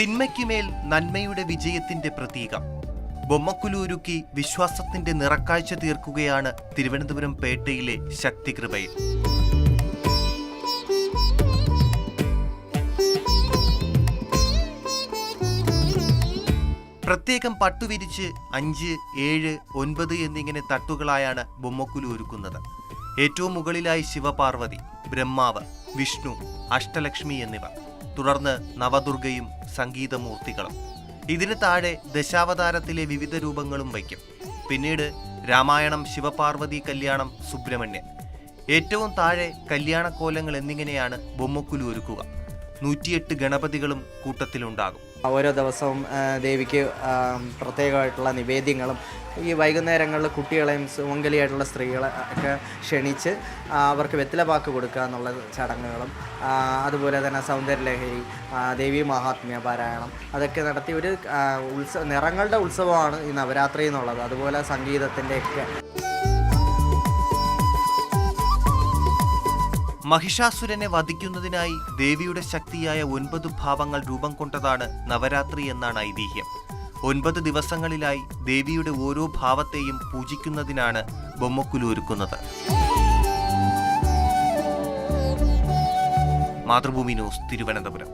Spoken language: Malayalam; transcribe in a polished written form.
തിന്മയ്ക്കുമേൽ നന്മയുടെ വിജയത്തിന്റെ പ്രതീകം. ബൊമ്മക്കുലൂരുക്കി വിശ്വാസത്തിന്റെ നിറക്കാഴ്ച തീർക്കുകയാണ് തിരുവനന്തപുരം പേട്ടയിലെ ശക്തികൃപയിൽ. പ്രത്യേകം പട്ടുവിരിച്ച് 5, 7, 9 എന്നിങ്ങനെ തട്ടുകളായാണ് ബൊമ്മക്കുലു ഒരുക്കുന്നത്. ഏറ്റവും മുകളിലായി ശിവപാർവതി, ബ്രഹ്മാവ്, വിഷ്ണു, അഷ്ടലക്ഷ്മി എന്നിവ, തുടർന്ന് നവദുർഗയും സംഗീതമൂർത്തികളും. ഇതിന് താഴെ ദശാവതാരത്തിലെ വിവിധ രൂപങ്ങളും വയ്ക്കും. പിന്നീട് രാമായണം, ശിവപാർവതി കല്യാണം, സുബ്രഹ്മണ്യൻ, ഏറ്റവും താഴെ കല്യാണക്കോലങ്ങൾ എന്നിങ്ങനെയാണ് ബൊമ്മക്കുലു ഒരുക്കുക. 108 ഗണപതികളും കൂട്ടത്തിലുണ്ടാകും. ഓരോ ദിവസവും ദേവിക്ക് പ്രത്യേകമായിട്ടുള്ള നിവേദ്യങ്ങളും, ഈ വൈകുന്നേരങ്ങളിൽ കുട്ടികളെയും സുമംഗലിയായിട്ടുള്ള സ്ത്രീകളെ ഒക്കെ ക്ഷണിച്ച് അവർക്ക് വെറ്റിലപ്പാക്ക് കൊടുക്കുക എന്നുള്ള ചടങ്ങുകളും, അതുപോലെ തന്നെ സൗന്ദര്യലഹരി, ദേവീ മഹാത്മ്യ പാരായണം, അതൊക്കെ നടത്തി ഒരു നിറങ്ങളുടെ ഉത്സവമാണ് ഈ നവരാത്രി എന്നുള്ളത്. അതുപോലെ സംഗീതത്തിൻ്റെയൊക്കെ. മഹിഷാസുരനെ വധിക്കുന്നതിനായി ദേവിയുടെ ശക്തിയായ 9 ഭാവങ്ങൾ രൂപം കൊണ്ടതാണ് നവരാത്രി എന്നാണ് ഐതിഹ്യം. 9 ദിവസങ്ങളിലായി ദേവിയുടെ ഓരോ ഭാവത്തെയും പൂജിക്കുന്നതിനാണ് ബൊമ്മക്കുലു ഒരുക്കുന്നത്. മാതൃഭൂമി ന്യൂസ്, തിരുവനന്തപുരം.